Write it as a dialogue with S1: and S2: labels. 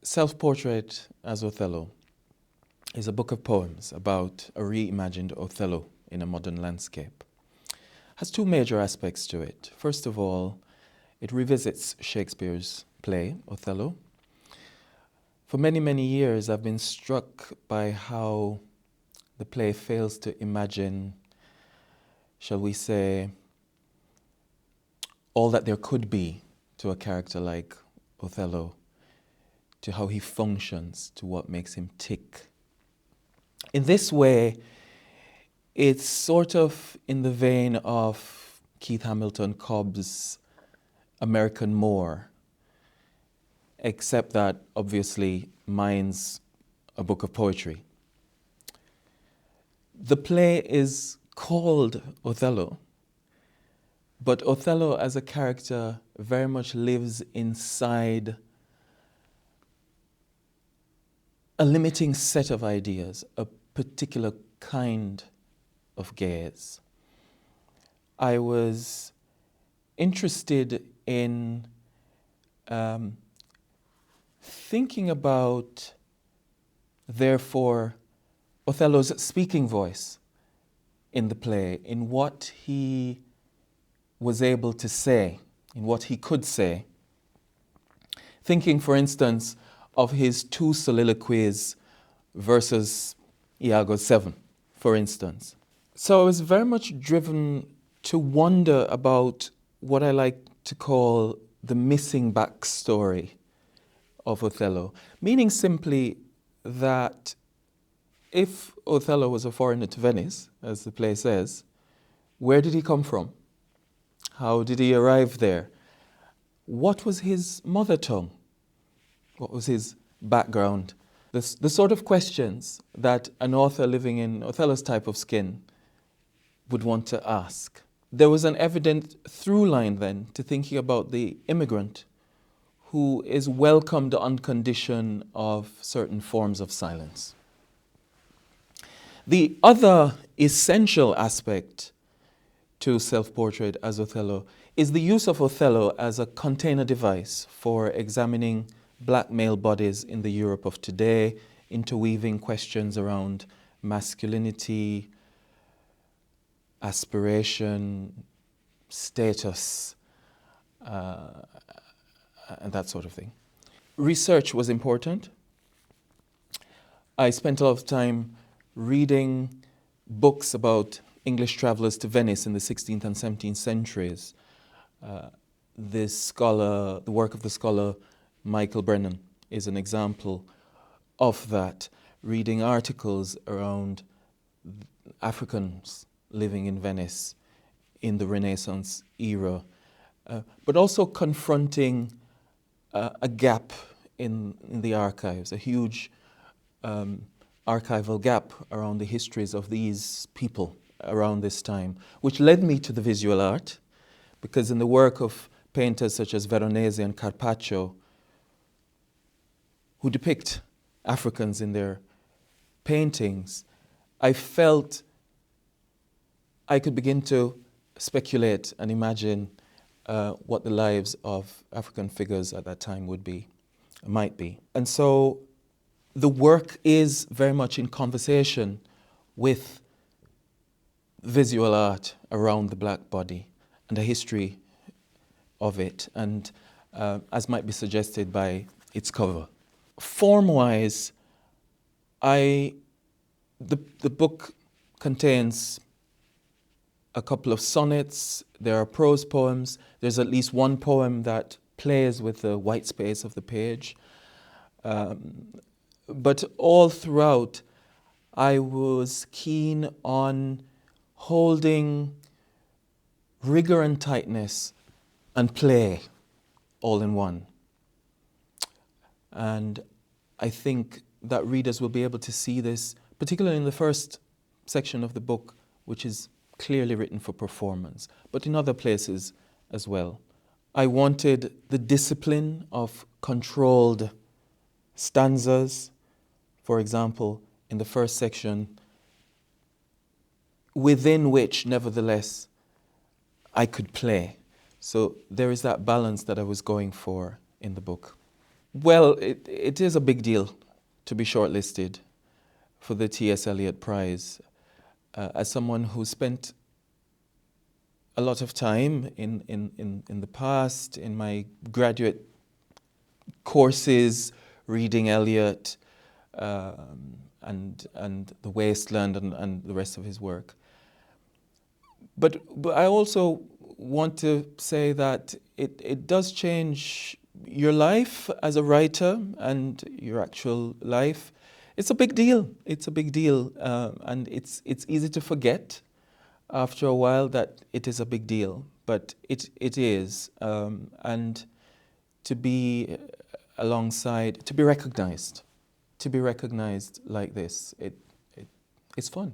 S1: Self-Portrait as Othello is a book of poems about a reimagined Othello in a modern landscape. It has two major aspects to it. First of all, it revisits Shakespeare's play, Othello. For many, many years, I've been struck by how the play fails to imagine, shall we say, all that there could be to a character like Othello, to how he functions, to what makes him tick. In this way, it's sort of in the vein of Keith Hamilton Cobb's American Moor, except that obviously mine's a book of poetry. The play is called Othello, but Othello as a character very much lives inside a limiting set of ideas, a particular kind of gaze. I was interested in thinking about, therefore, Othello's speaking voice in the play, in what he was able to say, in what he could say. Thinking, for instance, of his two soliloquies versus Iago 7, for instance. So I was very much driven to wonder about what I like to call the missing backstory of Othello, meaning simply that if Othello was a foreigner to Venice, as the play says, where did he come from? How did he arrive there? What was his mother tongue? What was his background? The sort of questions that an author living in Othello's type of skin would want to ask. There was an evident through line then to thinking about the immigrant who is welcomed on condition of certain forms of silence. The other essential aspect to Self-Portrait as Othello is the use of Othello as a container device for examining black male bodies in the Europe of today, interweaving questions around masculinity, aspiration, status, and that sort of thing. Research was important. I spent a lot of time reading books about English travelers to Venice in the 16th and 17th centuries. The work of the scholar Michael Brennan is an example of that, reading articles around Africans living in Venice in the Renaissance era, but also confronting a gap in the archives, a huge archival gap around the histories of these people around this time, which led me to the visual art, because in the work of painters such as Veronese and Carpaccio, who depict Africans in their paintings, I felt I could begin to speculate and imagine what the lives of African figures at that time might be. And so the work is very much in conversation with visual art around the black body and the history of it, and as might be suggested by its cover. Form-wise, the book contains a couple of sonnets, there are prose poems, there's at least one poem that plays with the white space of the page. But all throughout, I was keen on holding rigor and tightness and play all in one. And I think that readers will be able to see this, particularly in the first section of the book, which is clearly written for performance, but in other places as well. I wanted the discipline of controlled stanzas, for example, in the first section, within which, nevertheless, I could play. So there is that balance that I was going for in the book. Well, it is a big deal to be shortlisted for the T.S. Eliot Prize. As someone who spent a lot of time in the past, in my graduate courses, reading Eliot and The Wasteland and the rest of his work. But I also want to say that it does change your life as a writer and your actual life. It's a big deal. It's a big deal, and it's easy to forget after a while that it is a big deal. But it is, and to be alongside, to be recognized like this, it's fun.